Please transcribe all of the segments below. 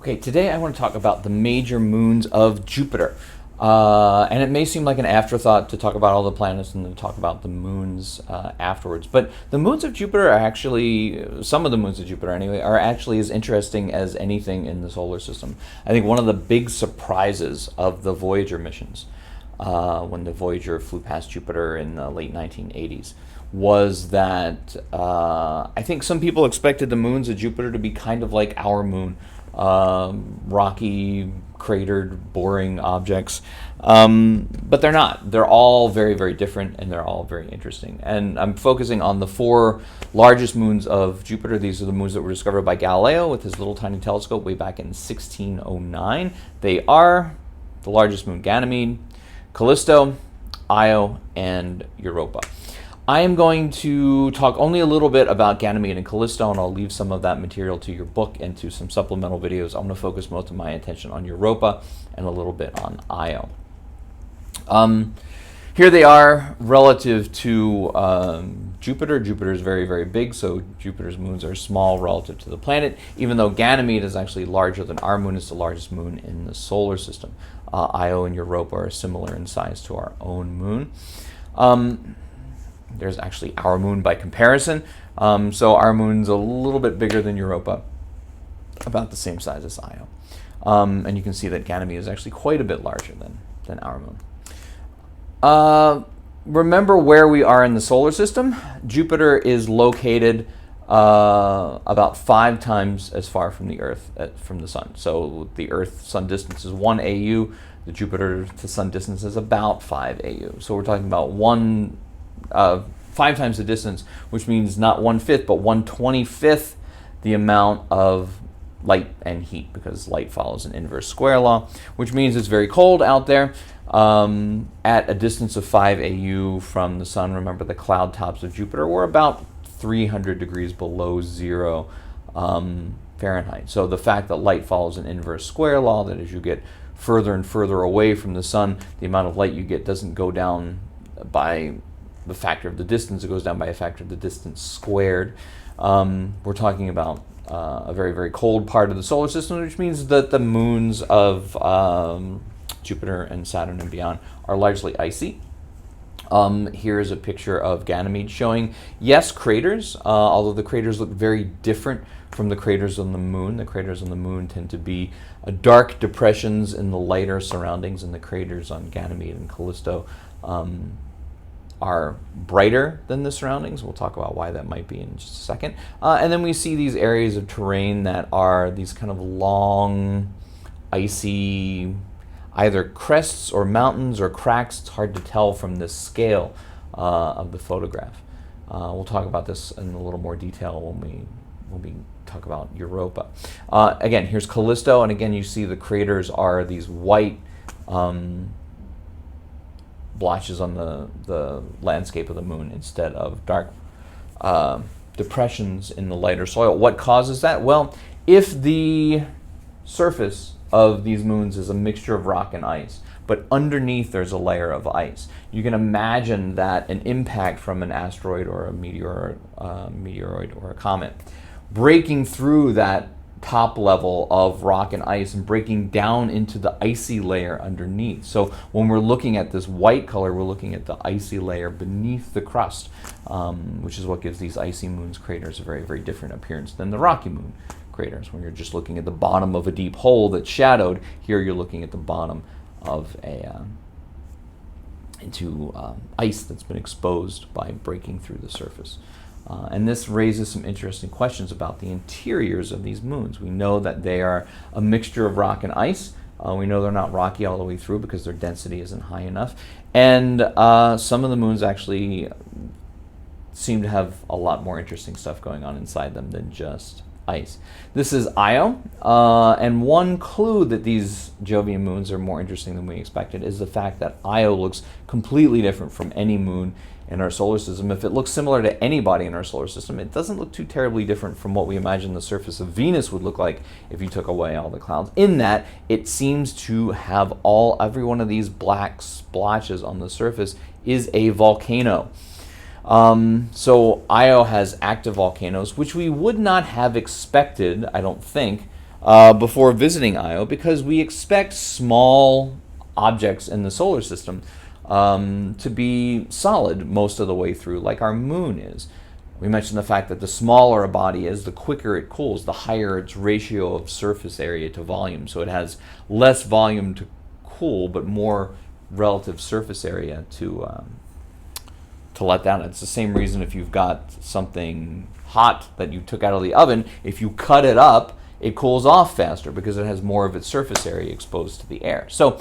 Okay, today I want to talk about the major moons of Jupiter. And it may seem like an afterthought to talk about all the planets and then talk about the moons afterwards. But the moons of Jupiter are actually, some of the moons of Jupiter anyway, are actually as interesting as anything in the solar system. I think one of the big surprises of the Voyager missions, when the Voyager flew past Jupiter in the late 1980s, was that I think some people expected the moons of Jupiter to be kind of like our moon. Rocky, cratered, boring objects. But they're not. They're all very, very different, and they're all very interesting. And I'm focusing on the four largest moons of Jupiter. These are the moons that were discovered by Galileo with his little tiny telescope way back in 1609. They are the largest moon, Ganymede, Callisto, Io, and Europa. I am going to talk only a little bit about Ganymede and Callisto, and I'll leave some of that material to your book and to some supplemental videos. I'm going to focus most of my attention on Europa and a little bit on Io. Here they are relative to Jupiter. Jupiter is very, very big, so Jupiter's moons are small relative to the planet, even though Ganymede is actually larger than our moon. It's the largest moon in the solar system. Io and Europa are similar in size to our own moon. There's actually our moon by comparison. So our moon's a little bit bigger than Europa, about the same size as Io. And you can see that Ganymede is actually quite a bit larger than our moon. Remember where we are in the solar system. Jupiter is located about 5 times as far from the Earth, from the Sun. So the Earth-Sun distance is 1 AU. The Jupiter to Sun distance is about 5 AU. So we're talking about 5 times the distance, which means not 1/5, but 1/25 the amount of light and heat, because light follows an inverse square law, which means it's very cold out there. At a distance of 5 AU from the Sun, remember the cloud tops of Jupiter were about 300 degrees below zero Fahrenheit. So the fact that light follows an inverse square law, that as you get further and further away from the Sun, the amount of light you get doesn't go down by the factor of the distance, it goes down by a factor of the distance squared. We're talking about a very, very cold part of the solar system, which means that the moons of Jupiter and Saturn and beyond are largely icy. Here is a picture of Ganymede showing, yes, craters, although the craters look very different from the craters on the moon. The craters on the moon tend to be dark depressions in the lighter surroundings, and the craters on Ganymede and Callisto are brighter than the surroundings. We'll talk about why that might be in just a second. And then we see these areas of terrain that are these kind of long, icy, either crests or mountains or cracks. It's hard to tell from this scale of the photograph. We'll talk about this in a little more detail when we talk about Europa. Again, here's Callisto, and again you see the craters are these white blotches on the landscape of the moon instead of dark depressions in the lighter soil. What causes that? Well, if the surface of these moons is a mixture of rock and ice, but underneath there's a layer of ice, you can imagine that an impact from an asteroid or a meteoroid or a comet breaking through that top level of rock and ice and breaking down into the icy layer underneath. So when we're looking at this white color, we're looking at the icy layer beneath the crust, which is what gives these icy moons craters a very, very different appearance than the rocky moon craters. When you're just looking at the bottom of a deep hole that's shadowed, here you're looking at the bottom of into ice that's been exposed by breaking through the surface. And this raises some interesting questions about the interiors of these moons. We know that they are a mixture of rock and ice. We know they're not rocky all the way through because their density isn't high enough. And some of the moons actually seem to have a lot more interesting stuff going on inside them than just ice. This is Io, and one clue that these Jovian moons are more interesting than we expected is the fact that Io looks completely different from any moon in our solar system. If it looks similar to anybody in our solar system, it doesn't look too terribly different from what we imagine the surface of Venus would look like if you took away all the clouds, in that it seems to have every one of these black splotches on the surface is a volcano. So Io has active volcanoes, which we would not have expected, I don't think, before visiting Io, because we expect small objects in the solar system to be solid most of the way through, like our moon is. We mentioned the fact that the smaller a body is, the quicker it cools, the higher its ratio of surface area to volume. So it has less volume to cool, but more relative surface area to let down. It's the same reason if you've got something hot that you took out of the oven, if you cut it up, it cools off faster because it has more of its surface area exposed to the air. So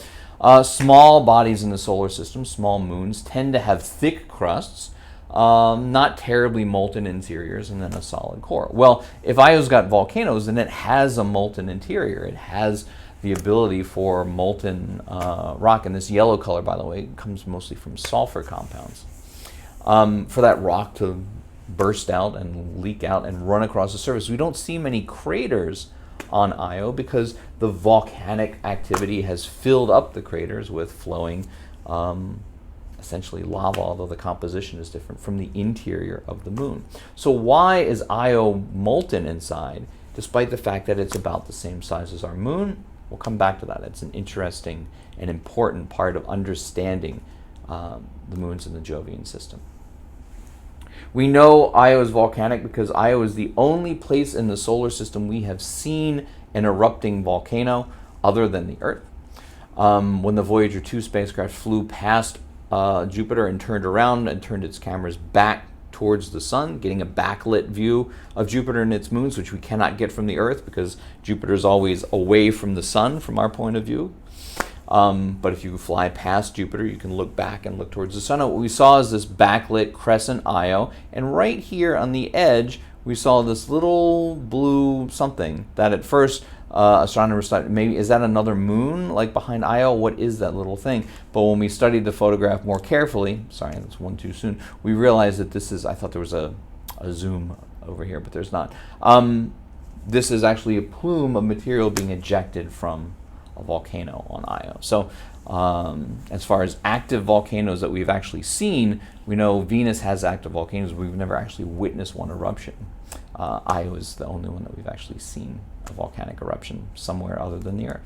small bodies in the solar system, small moons, tend to have thick crusts, not terribly molten interiors, and then a solid core. Well, if Io's got volcanoes, then it has a molten interior. It has the ability for molten rock, and this yellow color, by the way, comes mostly from sulfur compounds. For that rock to burst out and leak out and run across the surface. We don't see many craters on Io because the volcanic activity has filled up the craters with flowing essentially lava, although the composition is different from the interior of the moon. So why is Io molten inside, despite the fact that it's about the same size as our moon? We'll come back to that. It's an interesting and important part of understanding the moons in the Jovian system. We know Io is volcanic because Io is the only place in the solar system we have seen an erupting volcano other than the Earth. When the Voyager 2 spacecraft flew past Jupiter and turned around and turned its cameras back towards the sun, getting a backlit view of Jupiter and its moons, which we cannot get from the Earth because Jupiter is always away from the sun from our point of view. But if you fly past Jupiter, you can look back and look towards the sun. And what we saw is this backlit crescent Io, and right here on the edge, we saw this little blue something that at first astronomers thought, maybe, is that another moon, like behind Io? What is that little thing? But when we studied the photograph more carefully, sorry, that's one too soon, we realized that this is, I thought there was a zoom over here, but there's not. This is actually a plume of material being ejected from a volcano on Io. So as far as active volcanoes that we've actually seen, we know Venus has active volcanoes. We've never actually witnessed one eruption. Io is the only one that we've actually seen a volcanic eruption somewhere other than the Earth.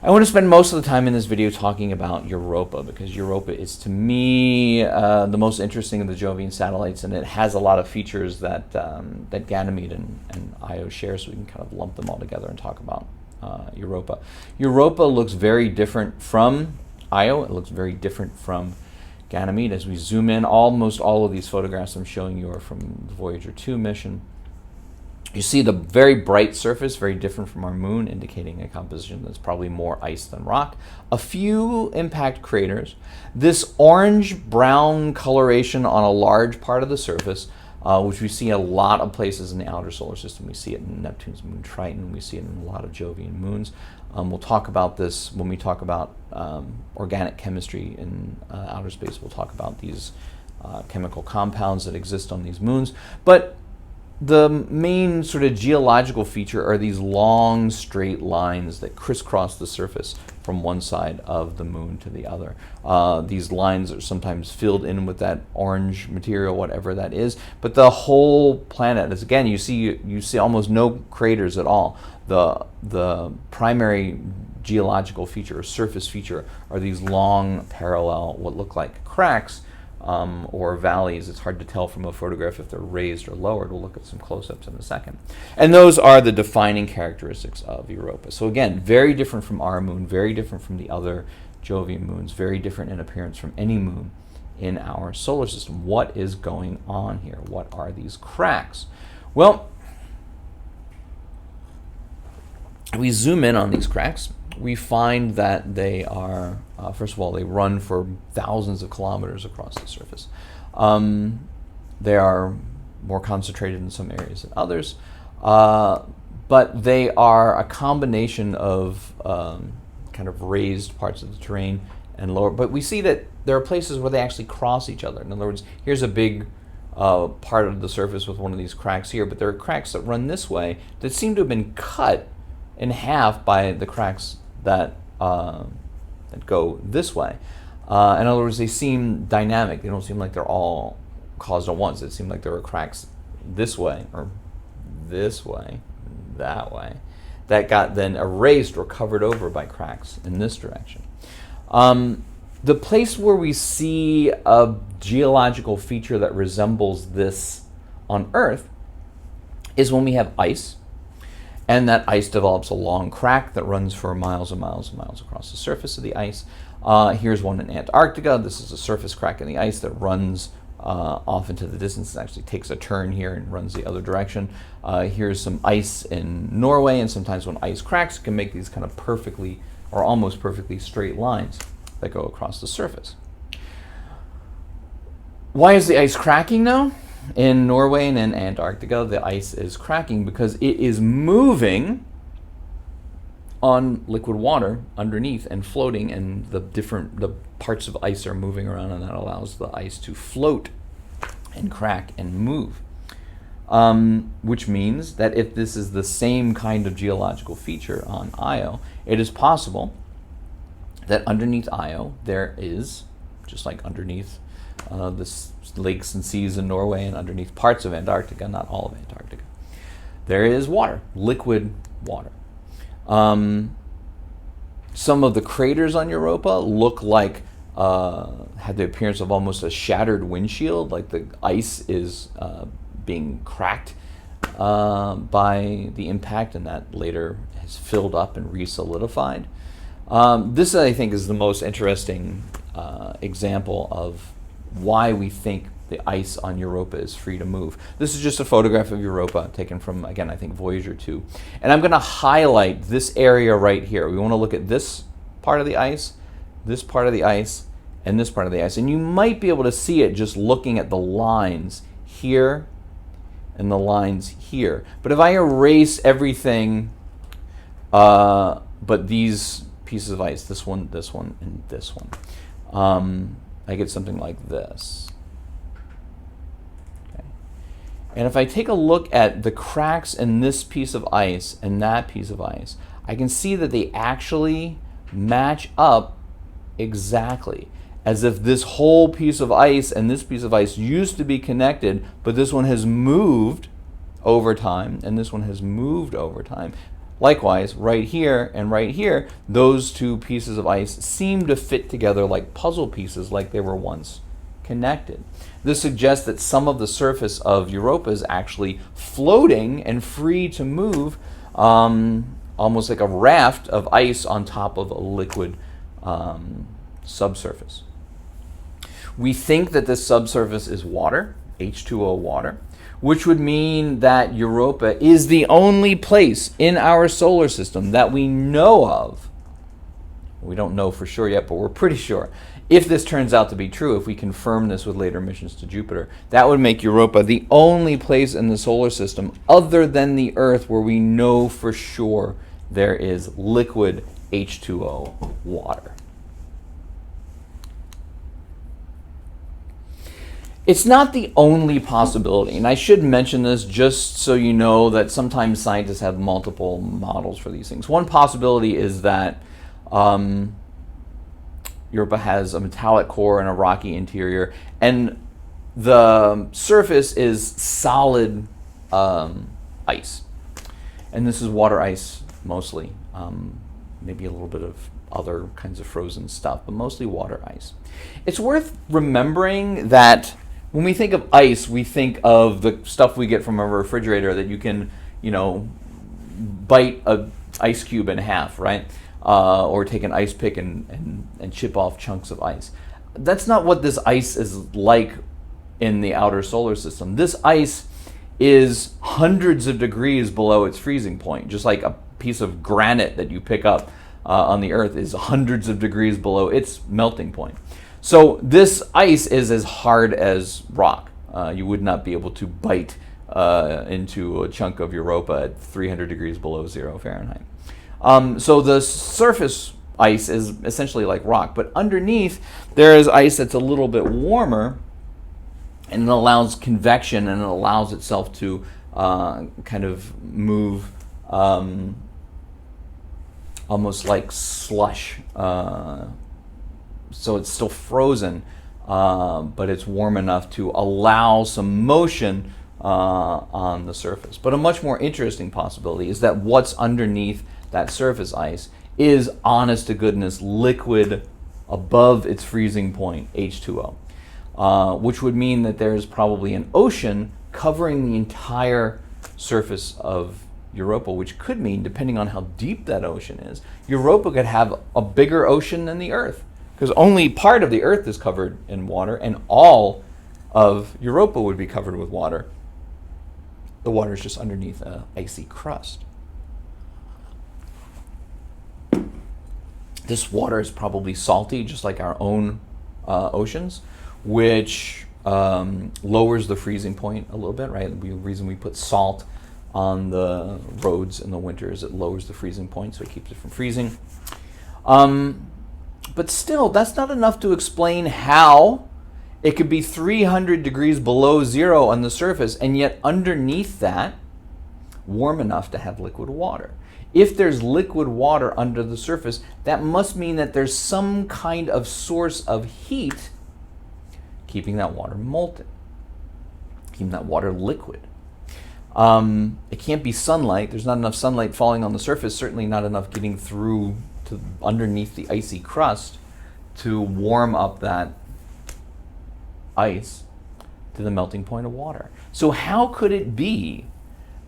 I want to spend most of the time in this video talking about Europa, because Europa is, to me, the most interesting of the Jovian satellites, and it has a lot of features that that Ganymede and Io share, so we can kind of lump them all together and talk about Europa. Europa looks very different from Io. It looks very different from Ganymede. As we zoom in, almost all of these photographs I'm showing you are from the Voyager 2 mission. You see the very bright surface, very different from our moon, indicating a composition that's probably more ice than rock. A few impact craters. This orange-brown coloration on a large part of the surface, which we see a lot of places in the outer solar system. We see it in Neptune's moon Triton. We see it in a lot of Jovian moons. We'll talk about this when we talk about organic chemistry in outer space. We'll talk about these chemical compounds that exist on these moons. But the main sort of geological feature are these long straight lines that crisscross the surface from one side of the moon to the other. These lines are sometimes filled in with that orange material, whatever that is, but the whole planet is, again, you see almost no craters at all. The primary geological feature or surface feature are these long parallel, what look like cracks, or valleys. It's hard to tell from a photograph if they're raised or lowered. We'll look at some close-ups in a second. And those are the defining characteristics of Europa. So again, very different from our moon, very different from the other Jovian moons, very different in appearance from any moon in our solar system. What is going on here? What are these cracks? Well, we zoom in on these cracks. We find that they are, first of all, they run for thousands of kilometers across the surface. They are more concentrated in some areas than others, but they are a combination of kind of raised parts of the terrain and lower. But we see that there are places where they actually cross each other. In other words, here's a big part of the surface with one of these cracks here, but there are cracks that run this way that seem to have been cut in half by the cracks that go this way. In other words, they seem dynamic. They don't seem like they're all caused at once. It seemed like there were cracks this way, or this way, that way, that got then erased or covered over by cracks in this direction. The place where we see a geological feature that resembles this on Earth is when we have ice, and that ice develops a long crack that runs for miles and miles and miles across the surface of the ice. Here's one in Antarctica. This is a surface crack in the ice that runs off into the distance. It actually takes a turn here and runs the other direction. Here's some ice in Norway, and sometimes when ice cracks, it can make these kind of perfectly or almost perfectly straight lines that go across the surface. Why is the ice cracking now? In Norway and in Antarctica, the ice is cracking because it is moving on liquid water underneath and floating, and the parts of ice are moving around, and that allows the ice to float and crack and move. Which means that if this is the same kind of geological feature on Io, it is possible that underneath Io there is, just like underneath the lakes and seas in Norway and underneath parts of Antarctica, not all of Antarctica, there is water, liquid water. Some of the craters on Europa look like had the appearance of almost a shattered windshield, like the ice is being cracked by the impact, and that later has filled up and resolidified. This, I think, is the most interesting example of why we think the ice on Europa is free to move. This is just a photograph of Europa taken from, again, I think Voyager 2. And I'm going to highlight this area right here. We want to look at this part of the ice, this part of the ice, and this part of the ice. And you might be able to see it just looking at the lines here and the lines here. But if I erase everything but these pieces of ice, this one, and this one, I get something like this. Okay. And if I take a look at the cracks in this piece of ice and that piece of ice, I can see that they actually match up exactly, as if this whole piece of ice and this piece of ice used to be connected, but this one has moved over time and this one has moved over time. Likewise, right here and right here, those two pieces of ice seem to fit together like puzzle pieces, like they were once connected. This suggests that some of the surface of Europa is actually floating and free to move, almost like a raft of ice on top of a liquid subsurface. We think that this subsurface is water, H2O water, which would mean that Europa is the only place in our solar system that we know of. We don't know for sure yet, but we're pretty sure. If this turns out to be true, if we confirm this with later missions to Jupiter, that would make Europa the only place in the solar system other than the Earth where we know for sure there is liquid H2O water. It's not the only possibility, and I should mention this just so you know that sometimes scientists have multiple models for these things. One possibility is that Europa has a metallic core and a rocky interior, and the surface is solid ice. And this is water ice mostly, maybe a little bit of other kinds of frozen stuff, but mostly water ice. It's worth remembering that when we think of ice, we think of the stuff we get from a refrigerator that you can, bite an ice cube in half, right? Or take an ice pick and chip off chunks of ice. That's not what this ice is like in the outer solar system. This ice is hundreds of degrees below its freezing point, just like a piece of granite that you pick up on the Earth is hundreds of degrees below its melting point. So this ice is as hard as rock. You would not be able to bite into a chunk of Europa at 300 degrees below 0 Fahrenheit. So the surface ice is essentially like rock, but underneath there is ice that's a little bit warmer, and it allows convection, and it allows itself to kind of move almost like slush. So it's still frozen, but it's warm enough to allow some motion on the surface. But a much more interesting possibility is that what's underneath that surface ice is honest to goodness liquid above its freezing point, H2O, which would mean that there's probably an ocean covering the entire surface of Europa, which could mean, depending on how deep that ocean is, Europa could have a bigger ocean than the Earth, because only part of the Earth is covered in water, and all of Europa would be covered with water. The water is just underneath an icy crust. This water is probably salty, just like our own oceans, which lowers the freezing point a little bit, right? The reason we put salt on the roads in the winter is it lowers the freezing point, so it keeps it from freezing. But still, that's not enough to explain how it could be 300 degrees below zero on the surface, and yet underneath that, warm enough to have liquid water. If there's liquid water under the surface, that must mean that there's some kind of source of heat keeping that water molten, keeping that water liquid. It can't be sunlight. There's not enough sunlight falling on the surface, certainly not enough getting through to underneath the icy crust to warm up that ice to the melting point of water. So how could it be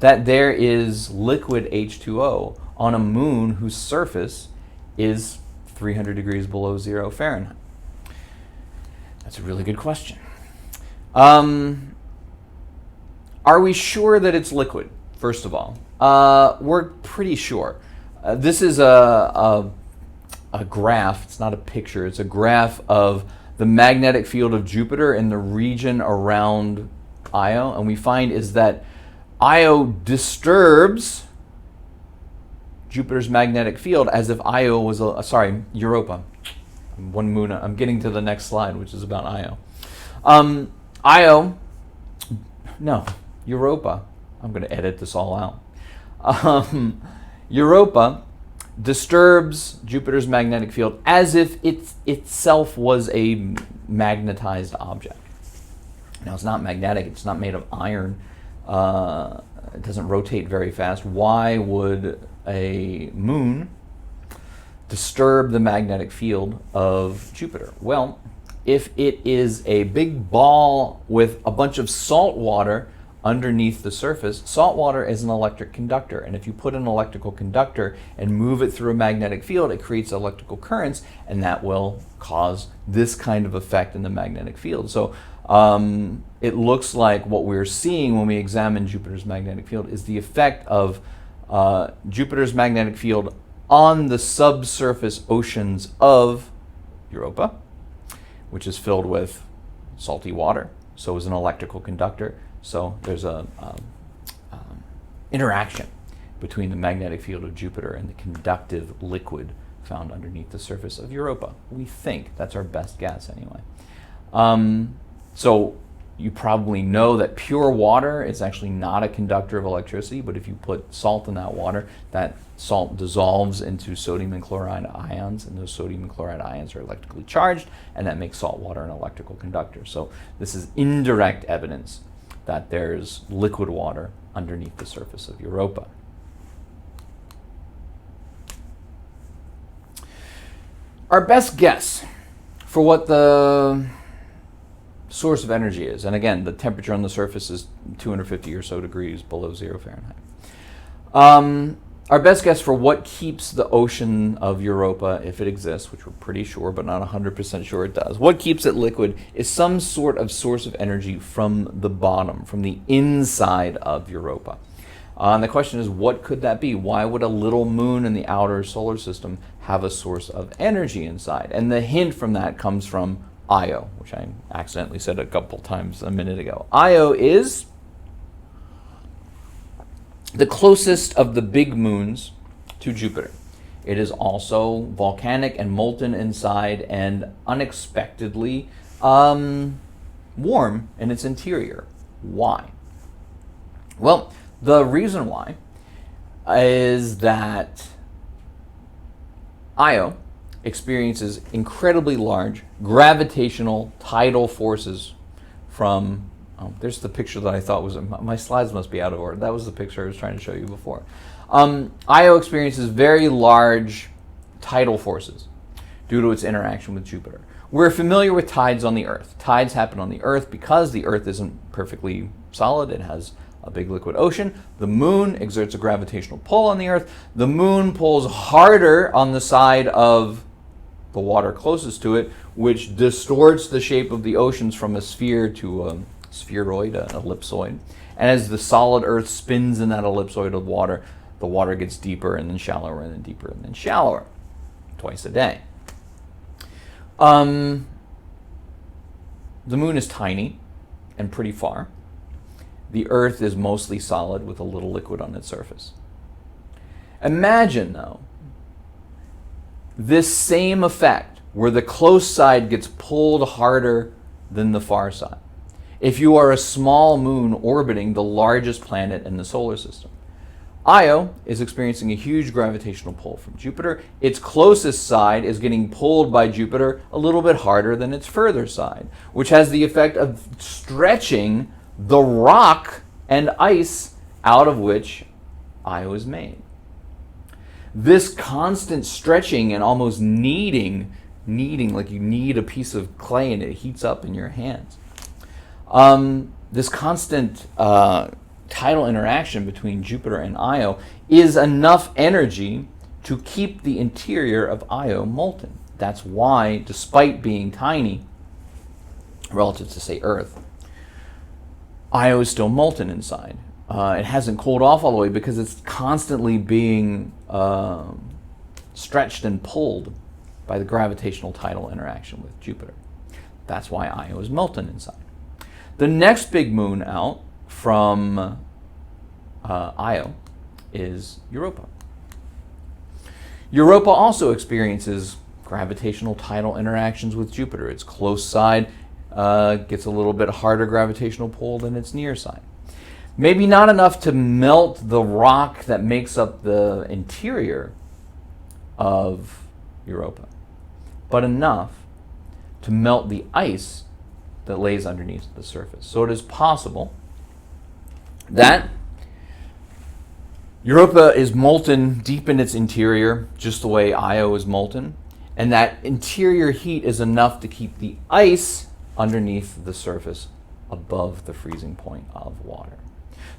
that there is liquid H2O on a moon whose surface is 300 degrees below zero Fahrenheit? That's a really good question. Are we sure that it's liquid, first of all? We're pretty sure. This is a graph. It's not a picture. It's a graph of the magnetic field of Jupiter in the region around Io. And we find is that Io disturbs Jupiter's magnetic field as if Io was Europa. One moon. I'm getting to the next slide, which is about Io. Europa. I'm going to edit this all out. Europa disturbs Jupiter's magnetic field as if it itself was a magnetized object. Now, it's not magnetic. It's not made of iron. It doesn't rotate very fast. Why would a moon disturb the magnetic field of Jupiter? Well, if it is a big ball with a bunch of salt water underneath the surface, salt water is an electric conductor. And if you put an electrical conductor and move it through a magnetic field, it creates electrical currents, and that will cause this kind of effect in the magnetic field. So it looks like what we're seeing when we examine Jupiter's magnetic field is the effect of Jupiter's magnetic field on the subsurface oceans of Europa, which is filled with salty water. So is an electrical conductor. So there's a interaction between the magnetic field of Jupiter and the conductive liquid found underneath the surface of Europa. We think. That's our best guess anyway. So you probably know that pure water is actually not a conductor of electricity, but if you put salt in that water, that salt dissolves into sodium and chloride ions, and those sodium and chloride ions are electrically charged, and that makes salt water an electrical conductor. So this is indirect evidence that there's liquid water underneath the surface of Europa. Our best guess for what the source of energy is, and again, the temperature on the surface is 250 or so degrees below zero Fahrenheit. Our best guess for what keeps the ocean of Europa, if it exists, which we're pretty sure, but not 100% sure it does, what keeps it liquid is some sort of source of energy from the bottom, from the inside of Europa. And the question is, what could that be? Why would a little moon in the outer solar system have a source of energy inside? And the hint from that comes from Io, which I accidentally said a couple times a minute ago. Io is the closest of the big moons to Jupiter. It is also volcanic and molten inside and unexpectedly warm in its interior. Why? Well, the reason why is that Io experiences incredibly large gravitational tidal forces from Oh, there's the picture that I thought was, my slides must be out of order. That was the picture I was trying to show you before. Io experiences very large tidal forces due to its interaction with Jupiter. We're familiar with tides on the Earth. Tides happen on the Earth because the Earth isn't perfectly solid. It has a big liquid ocean. The moon exerts a gravitational pull on the Earth. The moon pulls harder on the side of the water closest to it, which distorts the shape of the oceans from a sphere to a spheroid, an ellipsoid. And as the solid Earth spins in that ellipsoid of water, the water gets deeper and then shallower and then deeper and then shallower, twice a day. The moon is tiny and pretty far. The Earth is mostly solid with a little liquid on its surface. Imagine, though, this same effect where the close side gets pulled harder than the far side. If you are a small moon orbiting the largest planet in the solar system. Io is experiencing a huge gravitational pull from Jupiter. Its closest side is getting pulled by Jupiter a little bit harder than its further side, which has the effect of stretching the rock and ice out of which Io is made. This constant stretching and almost kneading like you knead a piece of clay and it heats up in your hands. This constant tidal interaction between Jupiter and Io is enough energy to keep the interior of Io molten. That's why, despite being tiny relative to, say, Earth, Io is still molten inside. It hasn't cooled off all the way because it's constantly being stretched and pulled by the gravitational tidal interaction with Jupiter. That's why Io is molten inside. The next big moon out from Io is Europa. Europa also experiences gravitational tidal interactions with Jupiter. Its close side gets a little bit harder gravitational pull than its near side. Maybe not enough to melt the rock that makes up the interior of Europa, but enough to melt the ice that lays underneath the surface. So it is possible that Europa is molten deep in its interior, just the way Io is molten, and that interior heat is enough to keep the ice underneath the surface above the freezing point of water.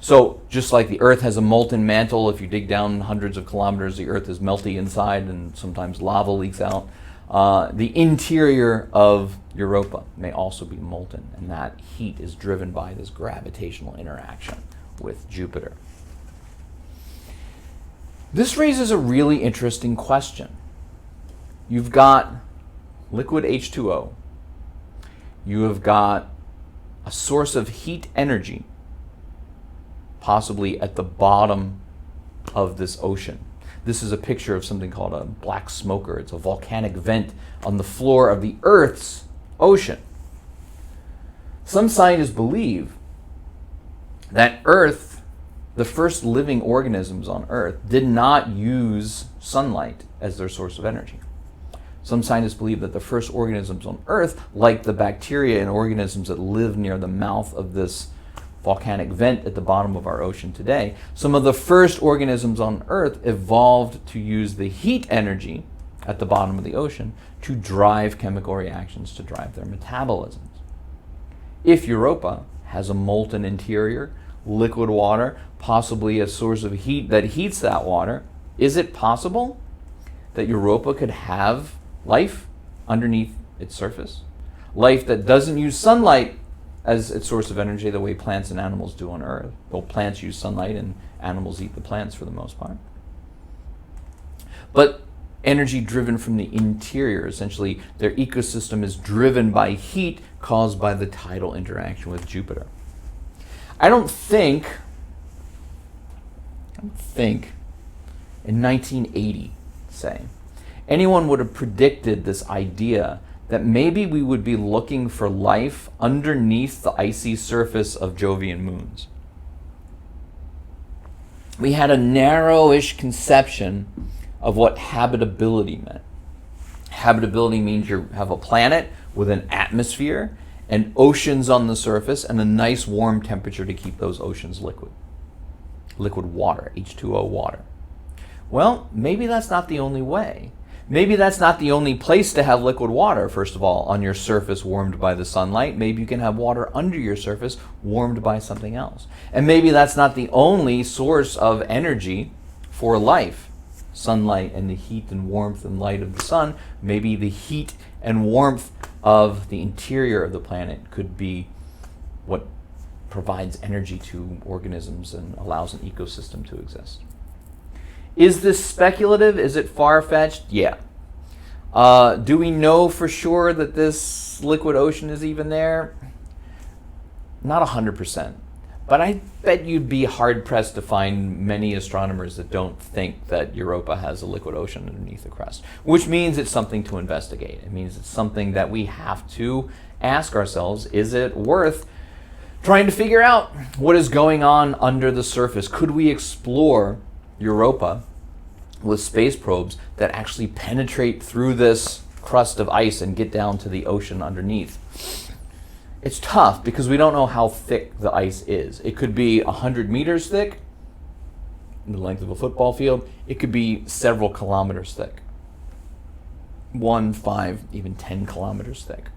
So just like the Earth has a molten mantle, if you dig down hundreds of kilometers, the Earth is melty inside and sometimes lava leaks out. The interior of Europa may also be molten, and that heat is driven by this gravitational interaction with Jupiter. This raises a really interesting question. You've got liquid H2O. You have got a source of heat energy, possibly at the bottom of this ocean. This is a picture of something called a black smoker. It's a volcanic vent on the floor of the Earth's ocean. Some scientists believe that Earth, the first living organisms on Earth, did not use sunlight as their source of energy. Some scientists believe that the first organisms on Earth, like the bacteria and organisms that live near the mouth of this volcanic vent at the bottom of our ocean today, some of the first organisms on Earth evolved to use the heat energy at the bottom of the ocean to drive chemical reactions, to drive their metabolisms. If Europa has a molten interior, liquid water, possibly a source of heat that heats that water, is it possible that Europa could have life underneath its surface? Life that doesn't use sunlight as its source of energy the way plants and animals do on Earth. Well, plants use sunlight and animals eat the plants for the most part. But energy driven from the interior, essentially their ecosystem is driven by heat caused by the tidal interaction with Jupiter. I don't think in 1980, say, anyone would have predicted this idea that maybe we would be looking for life underneath the icy surface of Jovian moons. We had a narrowish conception of what habitability meant. Habitability means you have a planet with an atmosphere and oceans on the surface, and a nice warm temperature to keep those oceans liquid. Liquid water, H2O water. Well, maybe that's not the only way. Maybe that's not the only place to have liquid water, first of all, on your surface warmed by the sunlight. Maybe you can have water under your surface warmed by something else. And maybe that's not the only source of energy for life. Sunlight and the heat and warmth and light of the sun. Maybe the heat and warmth of the interior of the planet could be what provides energy to organisms and allows an ecosystem to exist. Is this speculative? Is it far-fetched? Yeah. Do we know for sure that this liquid ocean is even there? Not 100%. But I bet you'd be hard-pressed to find many astronomers that don't think that Europa has a liquid ocean underneath the crust, which means it's something to investigate. It means it's something that we have to ask ourselves, is it worth trying to figure out what is going on under the surface? Could we explore Europa with space probes that actually penetrate through this crust of ice and get down to the ocean underneath? It's tough because we don't know how thick the ice is. It could be 100 meters thick, the length of a football field. It could be several kilometers thick. 1, 5, even 10 kilometers thick.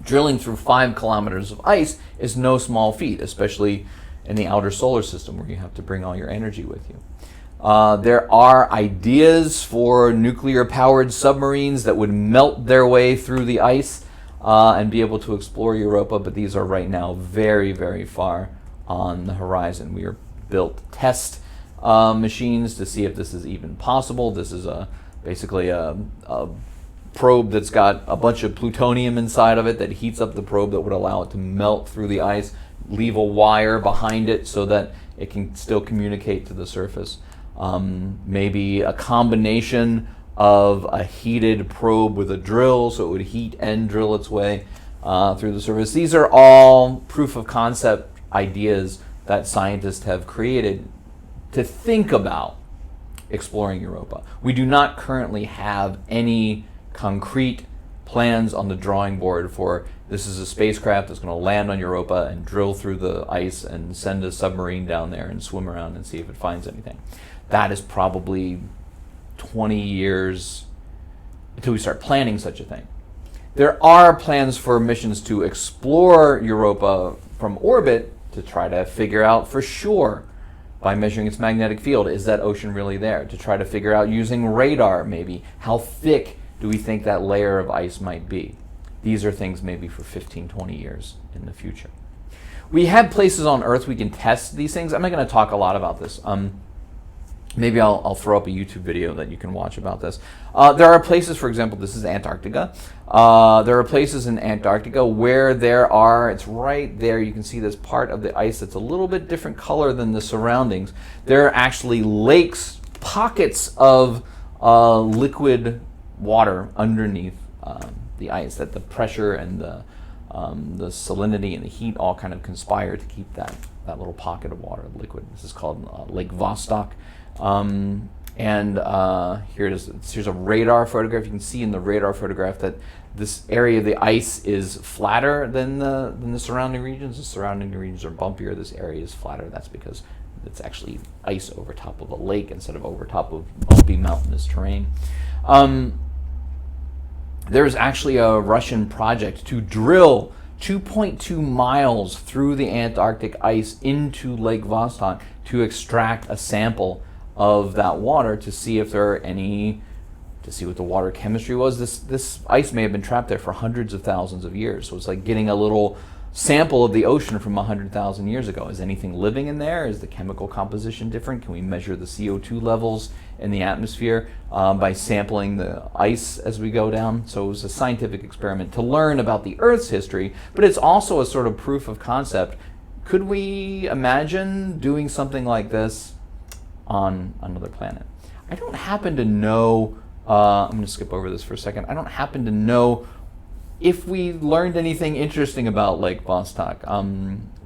Drilling through 5 kilometers of ice is no small feat, especially in the outer solar system where you have to bring all your energy with you. There are ideas for nuclear-powered submarines that would melt their way through the ice and be able to explore Europa, but these are right now very, very far on the horizon. We are built test machines to see if this is even possible. This is basically a probe that's got a bunch of plutonium inside of it that heats up the probe that would allow it to melt through the ice, leave a wire behind it so that it can still communicate to the surface. Maybe a combination of a heated probe with a drill, so it would heat and drill its way through the surface. These are all proof of concept ideas that scientists have created to think about exploring Europa. We do not currently have any concrete plans on the drawing board for this is a spacecraft that's going to land on Europa and drill through the ice and send a submarine down there and swim around and see if it finds anything. That is probably 20 years until we start planning such a thing. There are plans for missions to explore Europa from orbit to try to figure out for sure by measuring its magnetic field, is that ocean really there? To try to figure out using radar maybe, how thick do we think that layer of ice might be? These are things maybe for 15, 20 years in the future. We have places on Earth we can test these things. I'm not going to talk a lot about this. Maybe I'll throw up a YouTube video that you can watch about this. There are places, for example, this is Antarctica. There are places in Antarctica where there are, it's right there, you can see this part of the ice that's a little bit different color than the surroundings. There are actually lakes, pockets of liquid water underneath the ice, that the pressure and the salinity and the heat all kind of conspire to keep that little pocket of water liquid. This is called Lake Vostok. Here it is. Here's a radar photograph. You can see in the radar photograph that this area of the ice is flatter than the surrounding regions. The surrounding regions are bumpier. This area is flatter. That's because it's actually ice over top of a lake instead of over top of bumpy mountainous terrain. There's actually a Russian project to drill 2.2 miles through the Antarctic ice into Lake Vostok to extract a sample of that water to see if there are any, to see what the water chemistry was. This ice may have been trapped there for hundreds of thousands of years. So it's like getting a little sample of the ocean from 100,000 years ago. Is anything living in there? Is the chemical composition different? Can we measure the CO2 levels in the atmosphere by sampling the ice as we go down? So it was a scientific experiment to learn about the Earth's history, but it's also a sort of proof of concept. Could we imagine doing something like this on another planet? I don't happen to know, I'm going to skip over this for a second. I don't happen to know if we learned anything interesting about Lake Vostok.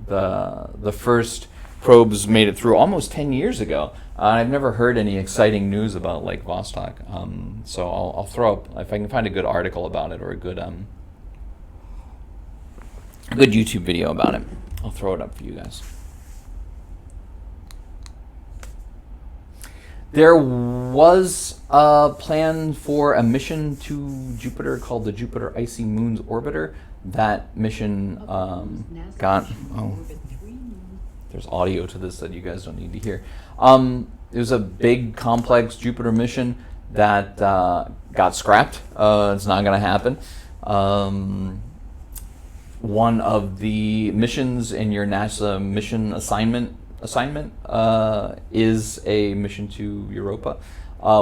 The first probes made it through almost 10 years ago. I've never heard any exciting news about Lake Vostok. So I'll throw up, if I can find a good article about it or a good a good YouTube video about it. I'll throw it up for you guys. There was a plan for a mission to Jupiter called the Jupiter Icy Moons Orbiter. That mission got... Oh, there's audio to this that you guys don't need to hear. It was a big, complex Jupiter mission that got scrapped. It's not going to happen. One of the missions in your NASA mission assignment is a mission to Europa.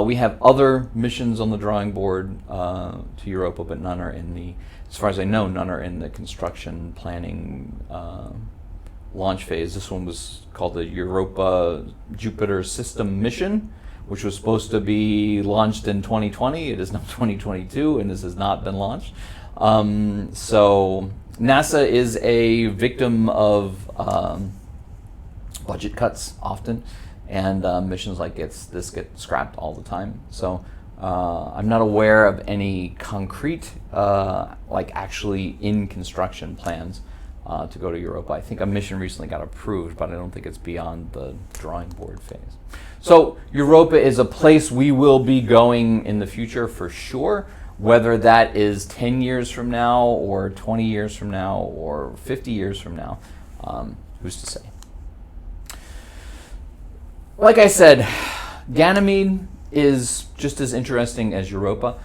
We have other missions on the drawing board to Europa, but none are in the, as far as I know, none are in the construction planning launch phase. This one was called the Europa Jupiter System Mission, which was supposed to be launched in 2020. It is now 2022, and this has not been launched. So NASA is a victim of budget cuts often, and missions like this get scrapped all the time. So I'm not aware of any concrete, like actually in construction plans to go to Europa. I think a mission recently got approved, but I don't think it's beyond the drawing board phase. So Europa is a place we will be going in the future for sure. Whether that is 10 years from now, or 20 years from now, or 50 years from now, who's to say? Like I said, Ganymede is just as interesting as Europa.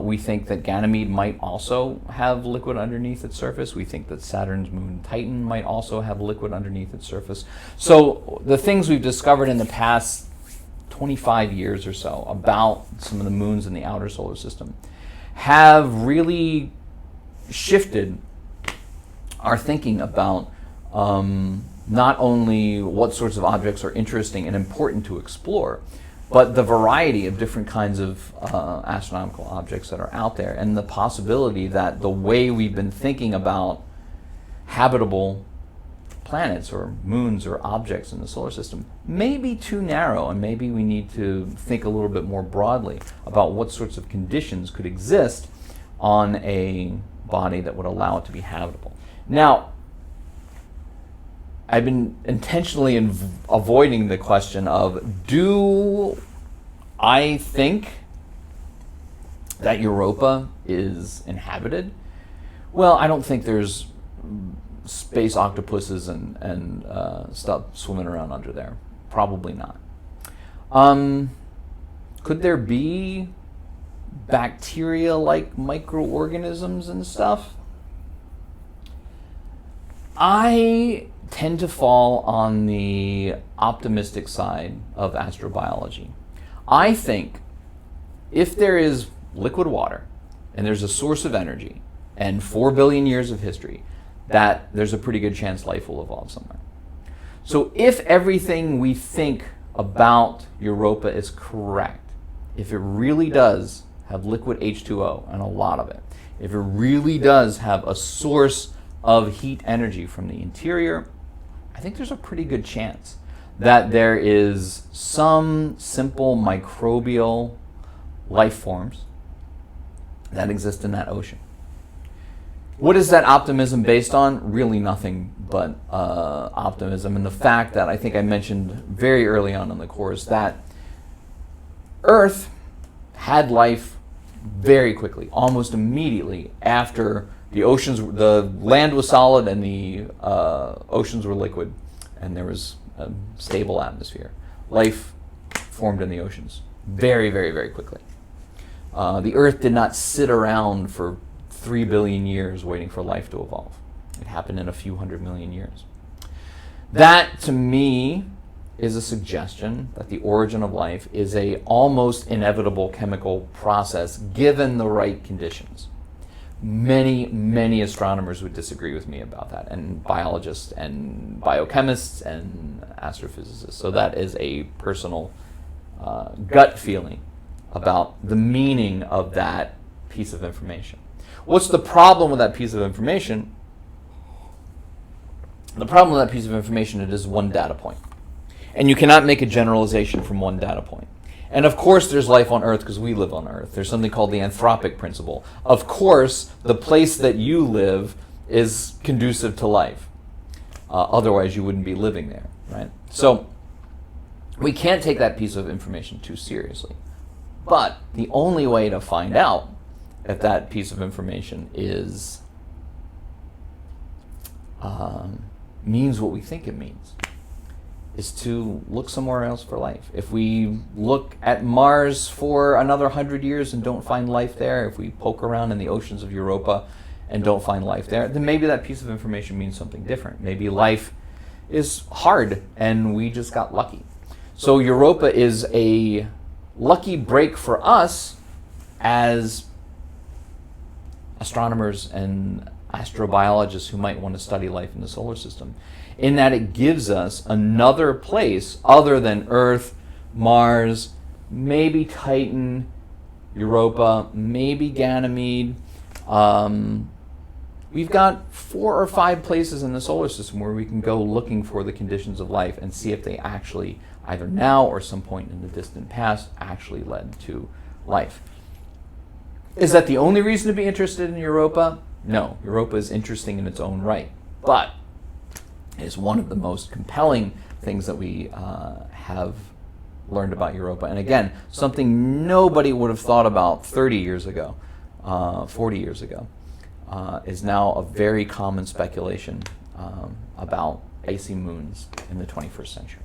We think that Ganymede might also have liquid underneath its surface. We think that Saturn's moon Titan might also have liquid underneath its surface. So the things we've discovered in the past 25 years or so about some of the moons in the outer solar system have really shifted our thinking about not only what sorts of objects are interesting and important to explore, but the variety of different kinds of astronomical objects that are out there, and the possibility that the way we've been thinking about habitable planets or moons or objects in the solar system may be too narrow, and maybe we need to think a little bit more broadly about what sorts of conditions could exist on a body that would allow it to be habitable. Now, I've been intentionally avoiding the question of, do I think that Europa is inhabited? Well, I don't think there's space octopuses and stuff swimming around under there. Probably not. Could there be bacteria-like microorganisms and stuff? I tend to fall on the optimistic side of astrobiology. I think if there is liquid water and there's a source of energy and 4 billion years of history, that there's a pretty good chance life will evolve somewhere. So if everything we think about Europa is correct, if it really does have liquid H2O, and a lot of it, if it really does have a source of heat energy from the interior, I think there's a pretty good chance that there is some simple microbial life forms that exist in that ocean. What is that optimism based on? Really nothing but optimism, and the fact that I think I mentioned very early on in the course that Earth had life very quickly, almost immediately after the land was solid and the oceans were liquid, and there was a stable atmosphere. Life formed in the oceans very, very, very quickly. The Earth did not sit around for 3 billion years waiting for life to evolve. It happened in a few 100 million years. That, to me, is a suggestion that the origin of life is a almost inevitable chemical process given the right conditions. Many, many astronomers would disagree with me about that, and biologists and biochemists and astrophysicists. So that is a personal gut feeling about the meaning of that piece of information. What's the problem with that piece of information? The problem with that piece of information, it is one data point. And you cannot make a generalization from one data point. And of course there's life on Earth because we live on Earth. There's something called the Anthropic Principle. Of course, the place that you live is conducive to life. Otherwise, you wouldn't be living there, right? So we can't take that piece of information too seriously. But the only way to find out if that piece of information is means what we think it means is to look somewhere else for life. If we look at Mars for another 100 years and don't find life there, if we poke around in the oceans of Europa and don't find life there, then maybe that piece of information means something different. Maybe life is hard and we just got lucky. So Europa is a lucky break for us as astronomers and astrobiologists who might want to study life in the solar system, in that it gives us another place other than Earth, Mars, maybe Titan, Europa, maybe Ganymede. We've got 4 or 5 places in the solar system where we can go looking for the conditions of life and see if they actually, either now or some point in the distant past, actually led to life. Is that the only reason to be interested in Europa? No, Europa is interesting in its own right, but it is one of the most compelling things that we have learned about Europa. And again, something nobody would have thought about 30 years ago, 40 years ago, is now a very common speculation about icy moons in the 21st century.